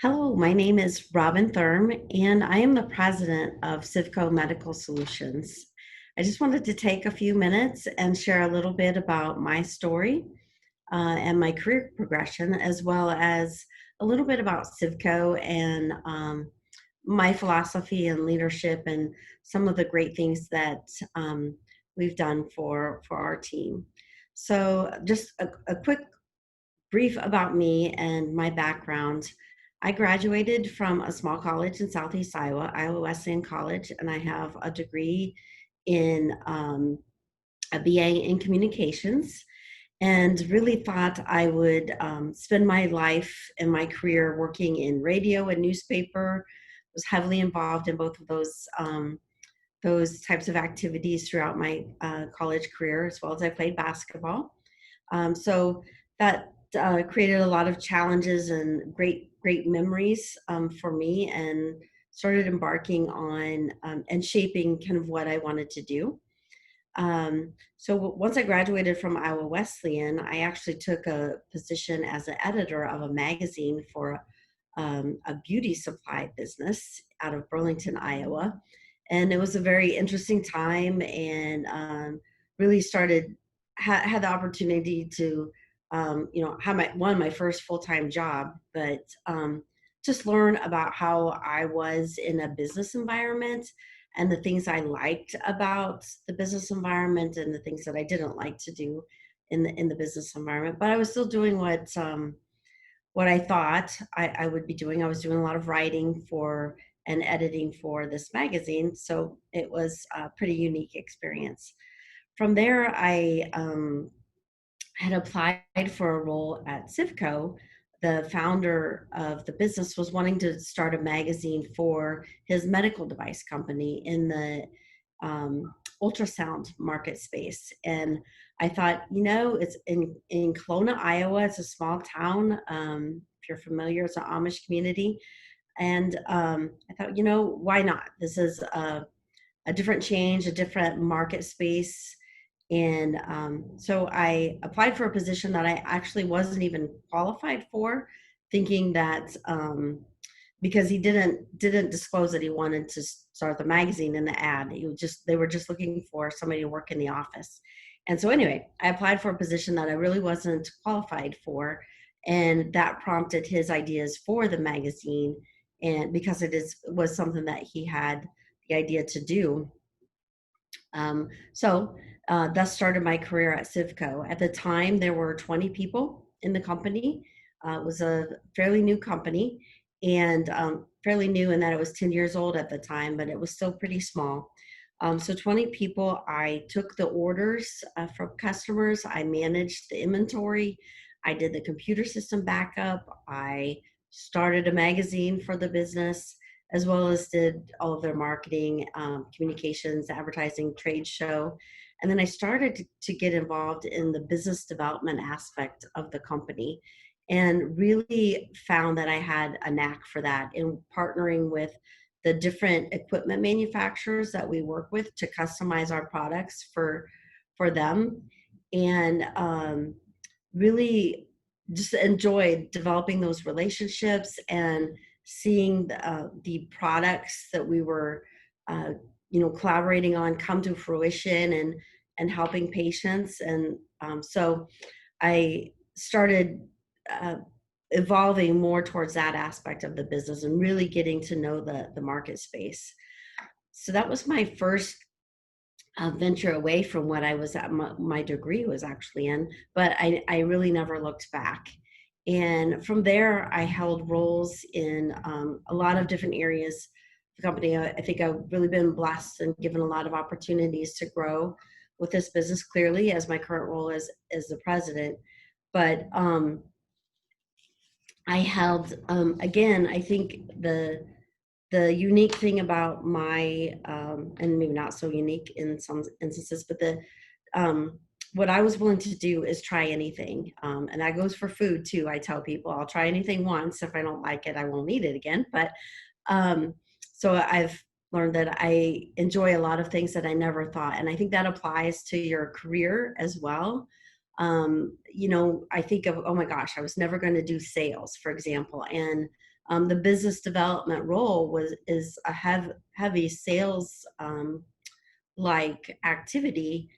Hello, my name is Robin Therme, and I am the president of CIVCO Medical Solutions. I just wanted to take a few minutes and share a little bit about my story and my career progression, as well as a little bit about CIVCO and my philosophy and leadership and some of the great things that we've done for our team. So, just a quick brief about me and my background. I graduated from a small college in Southeast Iowa, Iowa Wesleyan College, and I have a degree in a BA in communications and really thought I would spend my life and my career working in radio and newspaper. Was heavily involved in both of those types of activities throughout my college career, as well as I played basketball. So that created a lot of challenges and great memories for me, and started embarking on and shaping kind of what I wanted to do. Once I graduated from Iowa Wesleyan, I actually took a position as an editor of a magazine for a beauty supply business out of Burlington, Iowa. And it was a very interesting time, and really had the opportunity to, have my first full-time job, but just learn about how I was in a business environment and the things I liked about the business environment and the things that I didn't like to do in the business environment. But I was still doing what I thought I would be doing. I was doing a lot of writing for and editing for this magazine, so it was a pretty unique experience. From there, I had applied for a role at CIVCO. The founder of the business was wanting to start a magazine for his medical device company in the ultrasound market space. And I thought, it's in Kelowna, Iowa. It's a small town. If you're familiar, it's an Amish community. And I thought, why not? This is a different change, a different market space. And so I applied for a position that I actually wasn't even qualified for, thinking that because he didn't disclose that he wanted to start the magazine in the ad. They were just looking for somebody to work in the office. And so anyway, I applied for a position that I really wasn't qualified for, and that prompted his ideas for the magazine. And because was something that he had the idea to do. Thus started my career at CIVCO. At the time, there were 20 people in the company. It was a fairly new company, and fairly new in that it was 10 years old at the time, but it was still pretty small. So 20 people. I took the orders from customers. I managed the inventory. I did the computer system backup. I started a magazine for the business, as well as did all of their marketing, communications, advertising, trade show. And then I started to get involved in the business development aspect of the company, and really found that I had a knack for that in partnering with the different equipment manufacturers that we work with to customize our products for them. And really just enjoyed developing those relationships and seeing the products that we were collaborating on come to fruition, and helping patients. And so I started evolving more towards that aspect of the business and really getting to know the market space. So that was my first venture away from what I was at. My degree was actually in, but I really never looked back. And from there, I held roles in a lot of different areas of the company. I think I've really been blessed and given a lot of opportunities to grow with this business, clearly, as my current role as the president. But I held, again, I think the unique thing about my, and maybe not so unique in some instances, but what I was willing to do is try anything. And that goes for food too. I tell people I'll try anything once. If I don't like it, I won't eat it again. But so I've learned that I enjoy a lot of things that I never thought. And I think that applies to your career as well. I think of, oh my gosh, I was never going to do sales, for example. And The business development role is a heavy sales like activity,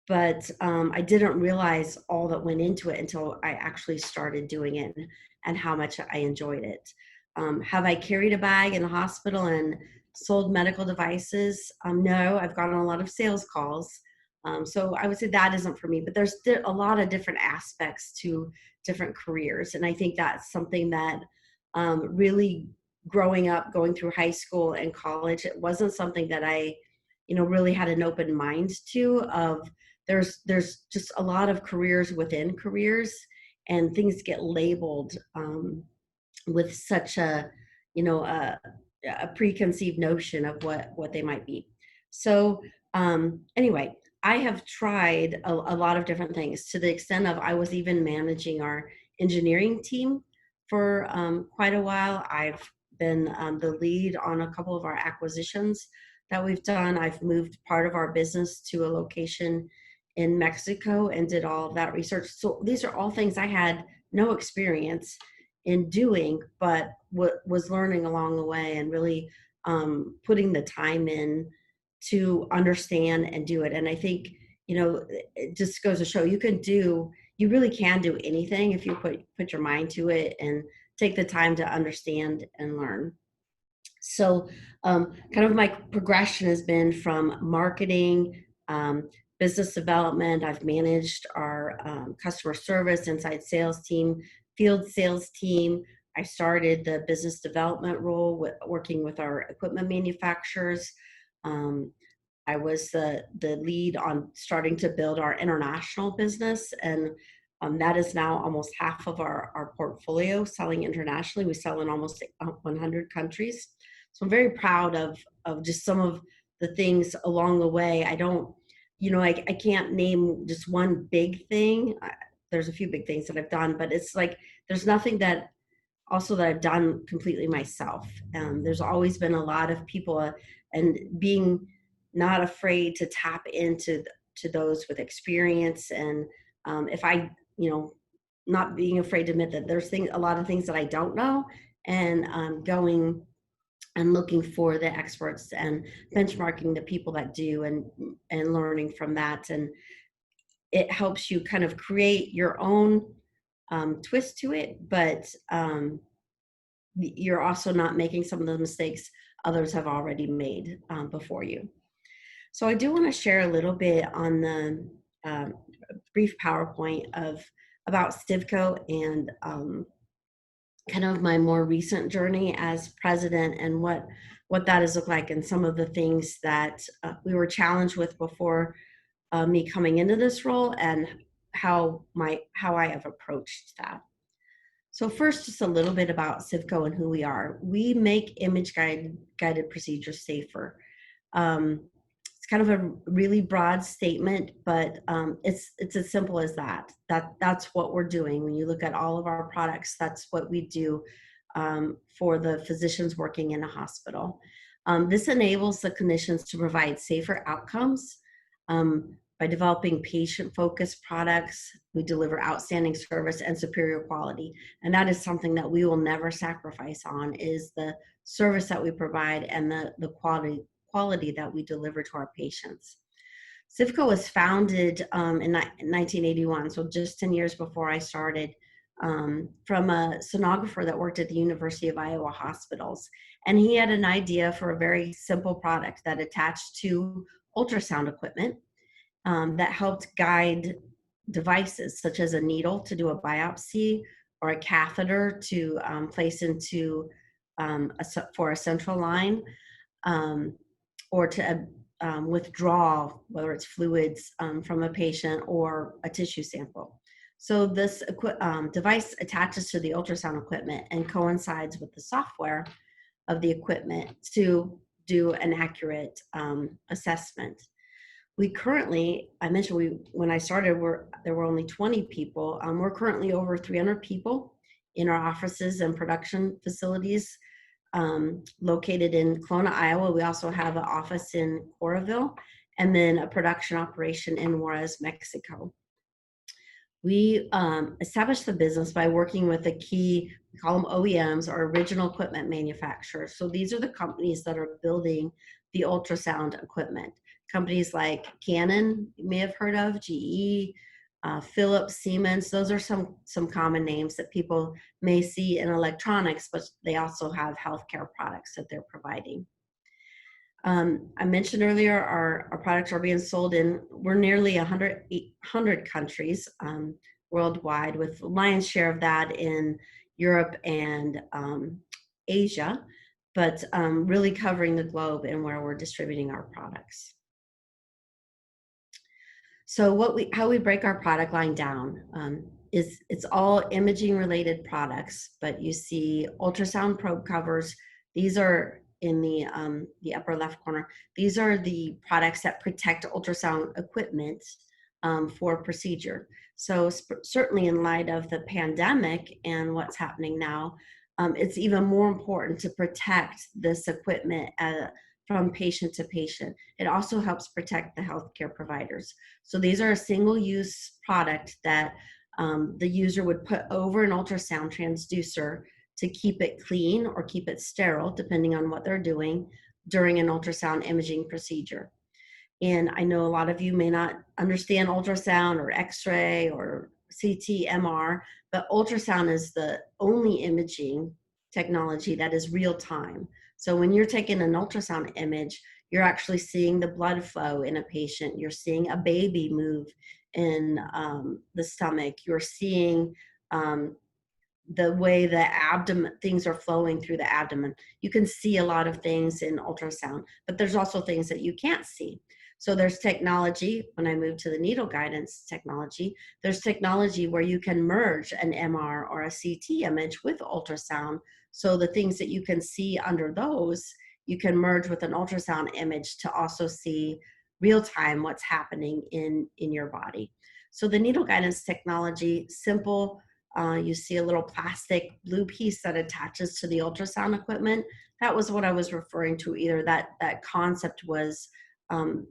but I didn't realize all that went into it until I actually started doing it, and how much I enjoyed it. Have I carried a bag in the hospital and sold medical devices? No, I've gotten a lot of sales calls. So I would say that isn't for me, but there's a lot of different aspects to different careers. And I think that's something that really growing up, going through high school and college, it wasn't something that I, really had an open mind to. There's just a lot of careers within careers, and things get labeled with such a preconceived notion of what they might be. So anyway, I have tried a lot of different things, to the extent of I was even managing our engineering team for quite a while. I've been the lead on a couple of our acquisitions that we've done. I've moved part of our business to a location in Mexico and did all of that research. So these are all things I had no experience in doing, but was learning along the way, and really putting the time in to understand and do it. And I think, it just goes to show you really can do anything if you put your mind to it and take the time to understand and learn. So kind of my progression has been from marketing, business development. I've managed our customer service, inside sales team, field sales team. I started the business development role working with our equipment manufacturers. Um, I was the lead on starting to build our international business, and that is now almost half of our portfolio selling internationally. We sell in almost 100 countries. So I'm very proud of just some of the things along the way. I don't, I can't name just one big thing. There's a few big things that I've done, but it's like there's nothing that I've done completely myself. There's always been a lot of people, and being not afraid to tap into to those with experience. And if I, not being afraid to admit that there's a lot of things that I don't know, and going and looking for the experts and benchmarking the people that do, and learning from that. And it helps you kind of create your own twist to it, but you're also not making some of the mistakes others have already made before you. So I do want to share a little bit on the brief PowerPoint about CIVCO, and kind of my more recent journey as president, and what that has looked like, and some of the things that we were challenged with before me coming into this role, and how I have approached that. So first, just a little bit about CIVCO and who we are. We make image guided procedures safer. It's kind of a really broad statement, but it's as simple as that. That's what we're doing. When you look at all of our products, that's what we do for the physicians working in a hospital. This enables the clinicians to provide safer outcomes. By developing patient-focused products, we deliver outstanding service and superior quality. And that is something that we will never sacrifice on, is the service that we provide and the quality that we deliver to our patients. CIVCO was founded in 1981, so just 10 years before I started, from a sonographer that worked at the University of Iowa hospitals. And he had an idea for a very simple product that attached to ultrasound equipment that helped guide devices such as a needle to do a biopsy, or a catheter to place into for a central line, or to withdraw, whether it's fluids from a patient or a tissue sample. So this device attaches to the ultrasound equipment and coincides with the software of the equipment to do an accurate assessment. We currently, I mentioned when I started, there were only 20 people. We're currently over 300 people in our offices and production facilities located in Kelowna, Iowa. We also have an office in Coralville, and then a production operation in Juarez, Mexico. We established the business by working with the key, we call them OEMs, or original equipment manufacturers. So these are the companies that are building the ultrasound equipment. Companies like Canon, you may have heard of, GE, Philips, Siemens. Those are some common names that people may see in electronics, but they also have healthcare products that they're providing. I mentioned earlier our products are being sold in, we're nearly 100 countries worldwide, with the lion's share of that in Europe and Asia, but really covering the globe and where we're distributing our products. So how we break our product line down is it's all imaging related products, but you see ultrasound probe covers. These are in the upper left corner. These are the products that protect ultrasound equipment for procedure. So certainly in light of the pandemic and what's happening now, it's even more important to protect this equipment from patient to patient. It also helps protect the healthcare providers. So these are a single-use product that the user would put over an ultrasound transducer to keep it clean or keep it sterile, depending on what they're doing during an ultrasound imaging procedure. And I know a lot of you may not understand ultrasound or X-ray or CT, MR, but ultrasound is the only imaging technology that is real time. So when you're taking an ultrasound image, you're actually seeing the blood flow in a patient. You're seeing a baby move in the stomach. You're seeing the way the abdomen, things are flowing through the abdomen. You can see a lot of things in ultrasound, but there's also things that you can't see. So there's technology, when I move to the needle guidance technology, there's technology where you can merge an MR or a CT image with ultrasound. So the things that you can see under those, you can merge with an ultrasound image to also see real time what's happening in your body. So the needle guidance technology, simple. You see a little plastic blue piece that attaches to the ultrasound equipment. That was what I was referring to. Either that concept was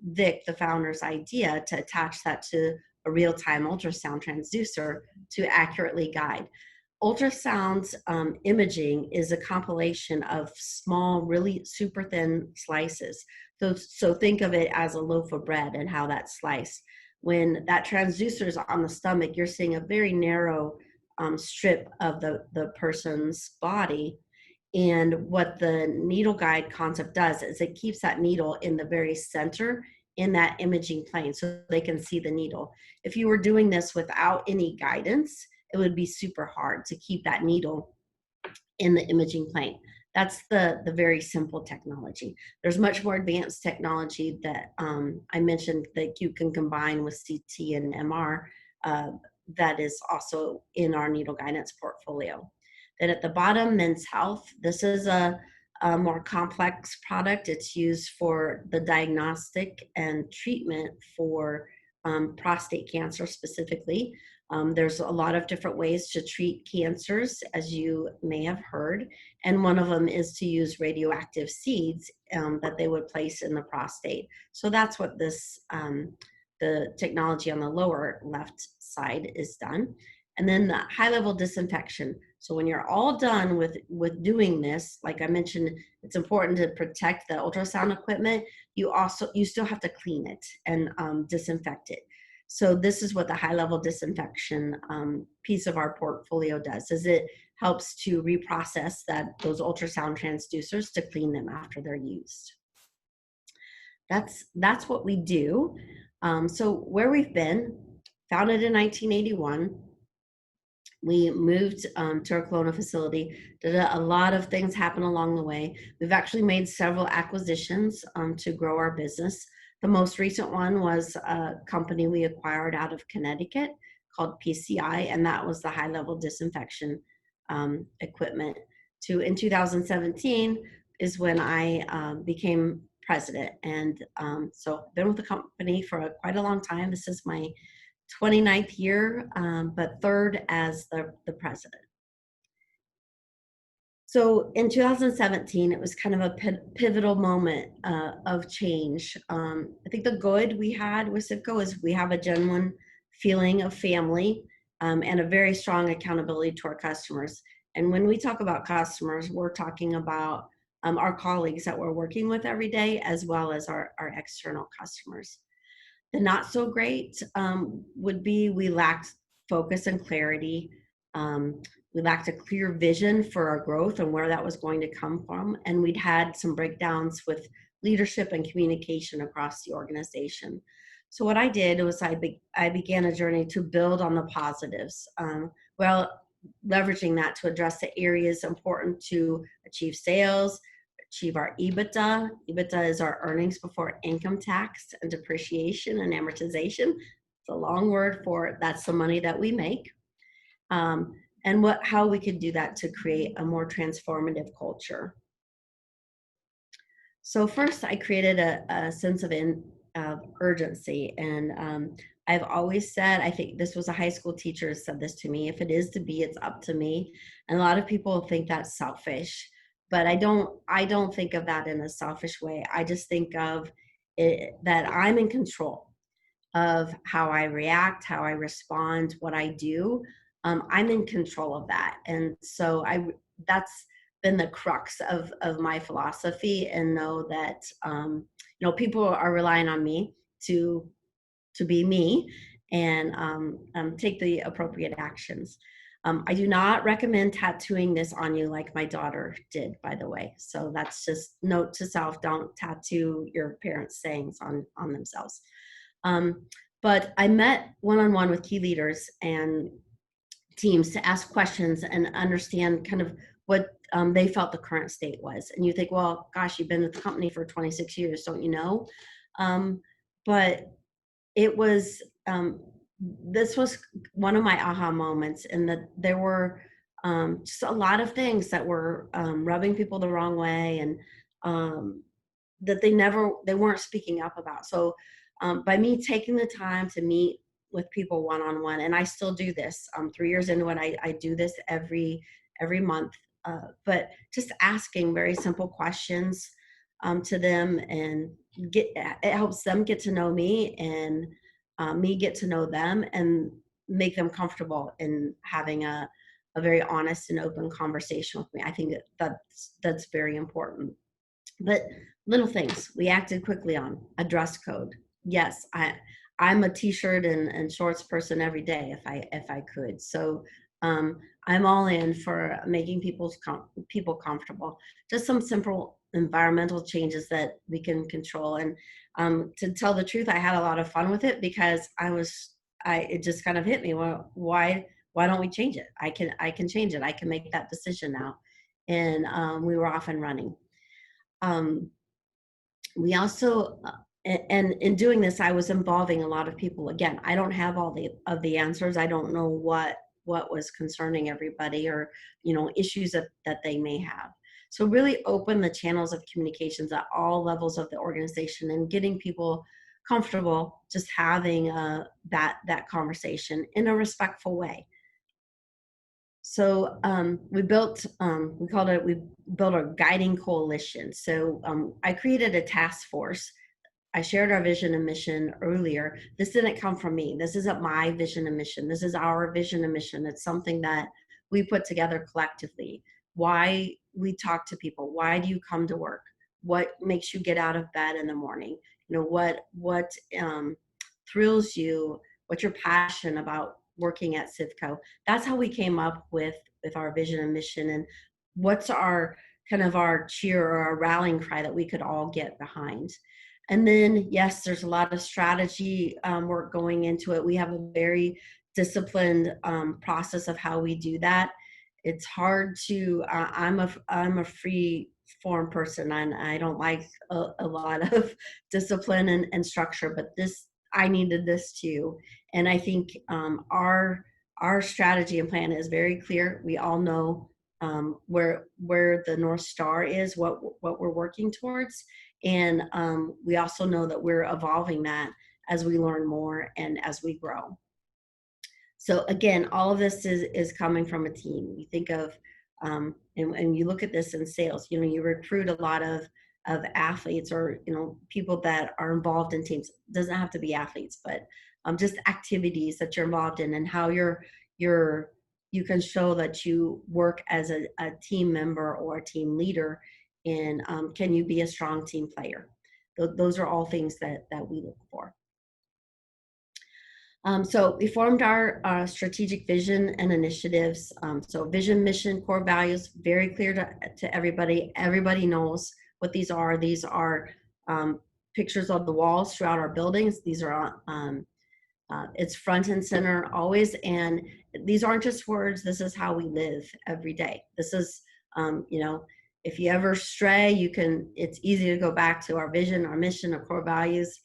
Vic, the founder's idea, to attach that to a real-time ultrasound transducer to accurately guide. Ultrasound imaging is a compilation of small, really super thin slices. So think of it as a loaf of bread and how that's sliced. When that transducer is on the stomach, you're seeing a very narrow strip of the person's body. And what the needle guide concept does is it keeps that needle in the very center in that imaging plane so they can see the needle. If you were doing this without any guidance, it would be super hard to keep that needle in the imaging plane. That's the very simple technology. There's much more advanced technology that I mentioned that you can combine with CT and MR that is also in our needle guidance portfolio. Then at the bottom, men's health. This is a more complex product. It's used for the diagnostic and treatment for prostate cancer specifically. There's a lot of different ways to treat cancers, as you may have heard, and one of them is to use radioactive seeds that they would place in the prostate. So that's what the technology on the lower left side is done. And then the high-level disinfection. So when you're all done with doing this, like I mentioned, it's important to protect the ultrasound equipment. You still have to clean it and disinfect it. So this is what the high-level disinfection piece of our portfolio does, is it helps to reprocess those ultrasound transducers to clean them after they're used. That's what we do. So where we've been, founded in 1981, we moved to our Kelowna facility. Did a lot of things happen along the way. We've actually made several acquisitions to grow our business. The most recent one was a company we acquired out of Connecticut called PCI, and that was the high-level disinfection equipment. In 2017 is when I became president, and so I've been with the company for quite a long time. This is my 29th year, but third as the president. So in 2017, it was kind of a pivotal moment of change. I think the good we had with CIVCO is we have a genuine feeling of family. and a very strong accountability to our customers. And when we talk about customers, we're talking about our colleagues that we're working with every day, as well as our external customers. The not so great would be we lacked focus and clarity. Um, we lacked a clear vision for our growth and where that was going to come from. And we'd had some breakdowns with leadership and communication across the organization. So what I did was I began a journey to build on the positives, well, leveraging that to address the areas important to achieve sales, achieve our EBITDA. EBITDA is our earnings before income tax and depreciation and amortization. It's a long word for that's the money that we make. And how we could do that to create a more transformative culture. So first, I created a sense of urgency, and I've always said, I think this was a high school teacher who said this to me: if it is to be, it's up to me. And a lot of people think that's selfish, but I don't think of that in a selfish way. I just think of it that I'm in control of how I react, how I respond, what I do. I'm in control of that, and so that's been the crux of my philosophy, and know that people are relying on me to be me and take the appropriate actions. I do not recommend tattooing this on you like my daughter did, by the way. So that's just note to self: don't tattoo your parents' sayings on themselves. Um, but I met one-on-one with key leaders and teams to ask questions and understand kind of what they felt the current state was. And you think, well, gosh, you've been with the company for 26 years, don't you know? But it was, this was one of my aha moments, in that there were just a lot of things that were rubbing people the wrong way, and that they weren't speaking up about. So by me taking the time to meet with people one-on-one, and I still do this 3 years into it, I do this every month, but just asking very simple questions to them, and it helps them get to know me, and me get to know them, and make them comfortable in having a very honest and open conversation with me. I think that's very important. But little things we acted quickly on: a dress code. Yes, I'm a t-shirt and shorts person every day if I could. So I'm all in for making people comfortable. Just some simple environmental changes that we can control. And to tell the truth, I had a lot of fun with it, because it just kind of hit me. Well, why don't we change it? I can change it. I can make that decision now. And we were off and running. Um, we also and in doing this, I was involving a lot of people. Again, I don't have all the answers. I don't know what was concerning everybody, or issues that they may have. So really open the channels of communications at all levels of the organization, and getting people comfortable just having that conversation in a respectful way. So we built we built a guiding coalition. So I created a task force. I shared our vision and mission earlier. This didn't come from me. This isn't my vision and mission. This is our vision and mission. It's something that we put together collectively. Why we talk to people. Why do you come to work? What makes you get out of bed in the morning? What thrills you? What you're passionate about working at CIVCO? That's how we came up with our vision and mission, and what's our kind of our cheer or our rallying cry that we could all get behind. And then, yes, there's a lot of strategy work going into it. We have a very disciplined process of how we do that. It's hard to. I'm a free form person, and I don't like a lot of discipline and structure. But I needed this too, and I think our strategy and plan is very clear. We all know where the North Star is, what we're working towards, and we also know that we're evolving that as we learn more and as we grow. So again, all of this is coming from a team. You think of and you look at this in sales. You recruit a lot of athletes, or people that are involved in teams. It doesn't have to be athletes, but just activities that you're involved in, and how you're you can show that you work as a team member or a team leader, and can you be a strong team player? Those are all things that we look for. So we formed our strategic vision and initiatives. So vision, mission, core values, very clear to everybody. Everybody knows what these are. These are pictures of the walls throughout our buildings. These are it's front and center always. And these aren't just words. This is how we live every day. This is, if you ever stray, it's easy to go back to our vision, our mission, our core values.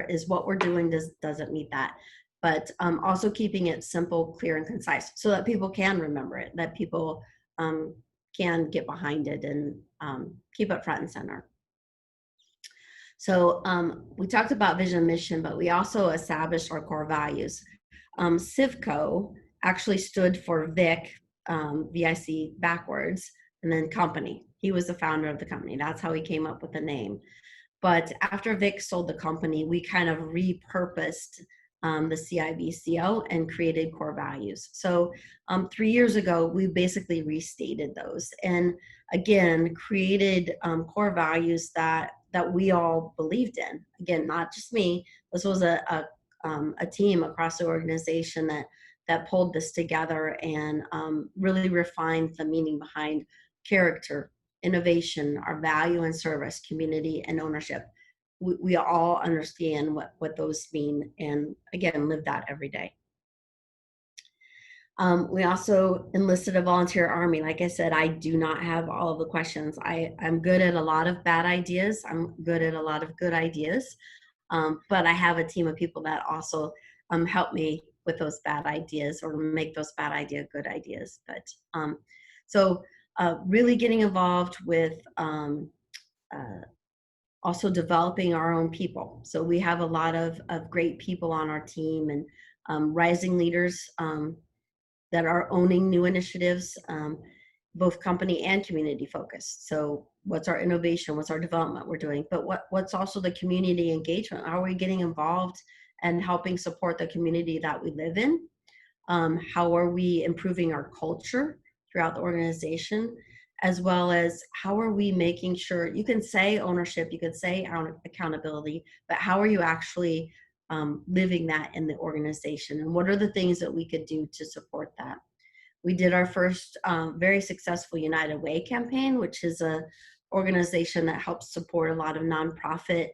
Is what we're doing doesn't meet that, but also keeping it simple, clear, and concise so that people can remember it, that people can get behind it, and keep it front and center. So we talked about vision and mission, but we also established our core values. CIVCO actually stood for Vic, VIC backwards, and then company. He was the founder of the company. That's how he came up with the name. But after Vic sold the company, we kind of repurposed the CIVCO and created core values. So 3 years ago, we basically restated those, and again, created core values that we all believed in. Again, not just me. This was a team across the organization that pulled this together and really refined the meaning behind character, innovation, our value and service, community, and ownership. We all understand what those mean, and again, live that every day. We also enlisted a volunteer army. Like I said, I do not have all of the questions. I'm good at a lot of bad ideas. I'm good at a lot of good ideas. But I have a team of people that also help me with those bad ideas, or make those bad ideas good ideas. But really getting involved with also developing our own people. So we have a lot of great people on our team, and rising leaders that are owning new initiatives, both company and community focused. So what's our innovation? What's our development we're doing? But what's also the community engagement? How are we getting involved and helping support the community that we live in? How are we improving our culture throughout the organization? As well as how are we making sure, you can say ownership, you could say accountability, but how are you actually living that in the organization? And what are the things that we could do to support that? We did our first very successful United Way campaign, which is a organization that helps support a lot of nonprofit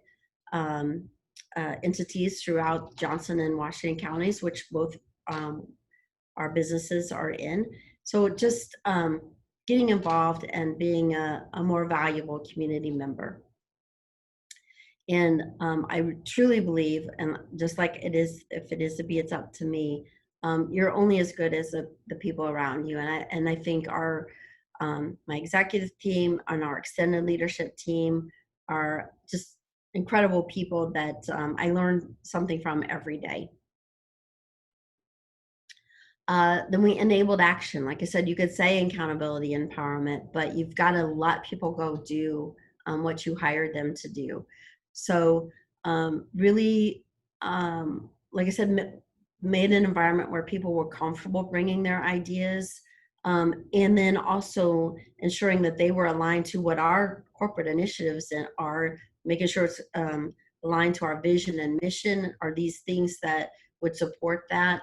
entities throughout Johnson and Washington counties, which both our businesses are in. So just getting involved and being a more valuable community member. And I truly believe, and just like it is, if it is to be, it's up to me. You're only as good as the people around you. And I think our my executive team and our extended leadership team are just incredible people that I learn something from every day. Then we enabled action. Like I said, you could say accountability, empowerment, but you've got to let people go do what you hired them to do. So really, like I said, made an environment where people were comfortable bringing their ideas, and then also ensuring that they were aligned to what our corporate initiatives are, making sure it's aligned to our vision and mission. Are these things that would support that?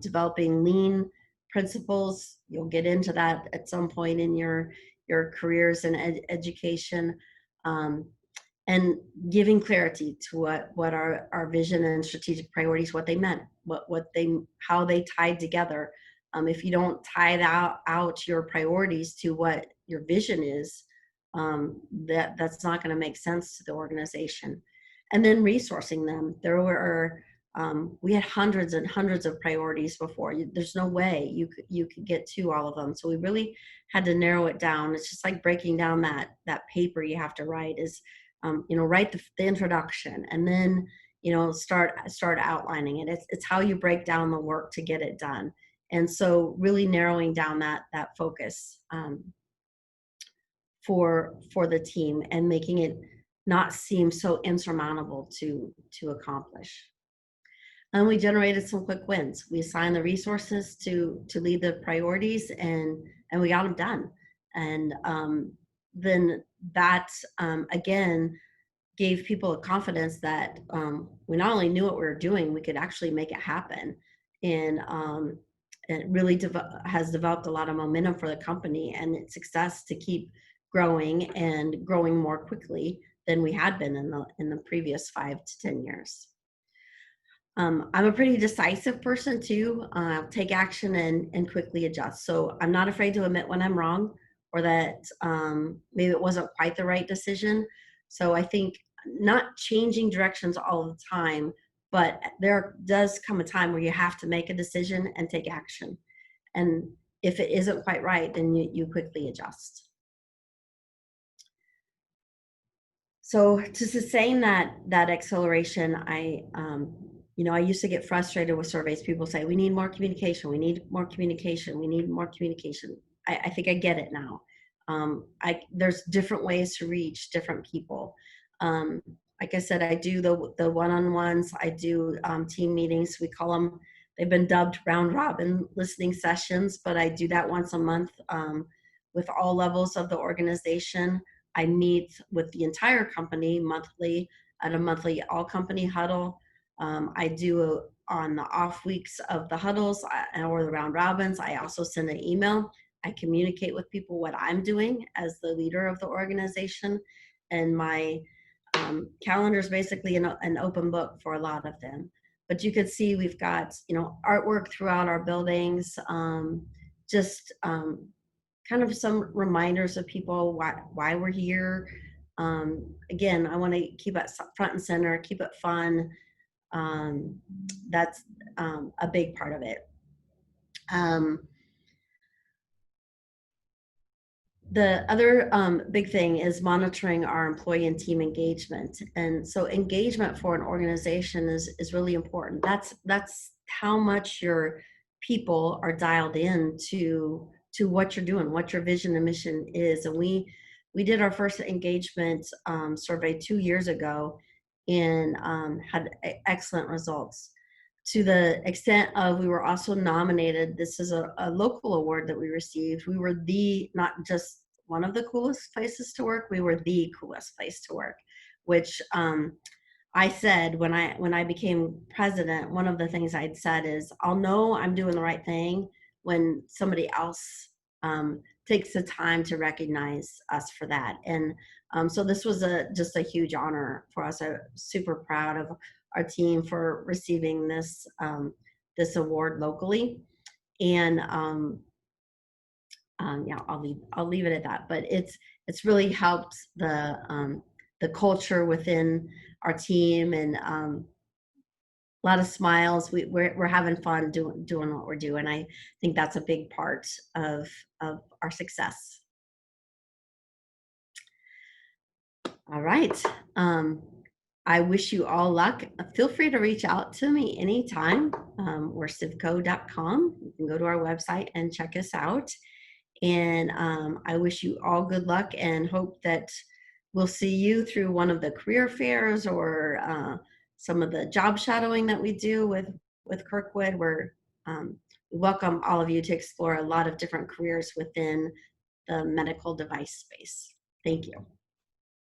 Developing lean principles. You'll get into that at some point in your careers and education, and giving clarity to what our vision and strategic priorities, what they meant, how they tied together. If you don't tie out your priorities to what your vision is, that's not going to make sense to the organization. And then resourcing them. There were we had hundreds and hundreds of priorities before. There's no way you could get to all of them. So we really had to narrow it down. It's just like breaking down that paper you have to write is, write the introduction, and then, start outlining it. It's how you break down the work to get it done. And so really narrowing down that focus for the team, and making it not seem so insurmountable to accomplish. And we generated some quick wins. We assigned the resources to lead the priorities, and we got them done. And then that again gave people a confidence that we not only knew what we were doing, we could actually make it happen. And it really has developed a lot of momentum for the company and its success to keep growing and growing more quickly than we had been in the previous 5 to 10 years. I'm a pretty decisive person too. I'll take action and quickly adjust. So I'm not afraid to admit when I'm wrong or that maybe it wasn't quite the right decision. So I think not changing directions all the time, but there does come a time where you have to make a decision and take action. And if it isn't quite right, then you quickly adjust. So to sustain that acceleration, I used to get frustrated with surveys. People say we need more communication, we need more communication, we need more communication. I think I get it now. There's different ways to reach different people. Like I said, I do the one-on-ones. I do team meetings. We call them. They've been dubbed round robin listening sessions, but I do that once a month with all levels of the organization. I meet with the entire company monthly at a monthly all company huddle. I do on the off weeks of the huddles or the round robins. I also send an email. I communicate with people what I'm doing as the leader of the organization, and my calendar is basically an open book for a lot of them. But you can see we've got artwork throughout our buildings, just kind of some reminders of people why we're here. Again, I want to keep it front and center, keep it fun. That's a big part of it. The other big thing is monitoring our employee and team engagement. And so engagement for an organization is really important. That's how much your people are dialed in to what you're doing, what your vision and mission is. And we did our first engagement survey 2 years ago and had excellent results, to the extent of we were also nominated. This is a local award that we received. We were not just one of the coolest places to work, we were the coolest place to work, which I said when I became president, one of the things I'd said is, I'll know I'm doing the right thing when somebody else takes the time to recognize us for that. And so this was just a huge honor for us. I'm super proud of our team for receiving this award locally. And yeah, I'll leave it at that. But it's really helped the culture within our team, and a lot of smiles. We're having fun doing what we're doing. I think that's a big part of our success. All right. I wish you all luck. Feel free to reach out to me anytime. We're CIVCO.com. You can go to our website and check us out. And I wish you all good luck and hope that we'll see you through one of the career fairs or some of the job shadowing that we do with Kirkwood, where we welcome all of you to explore a lot of different careers within the medical device space. Thank you.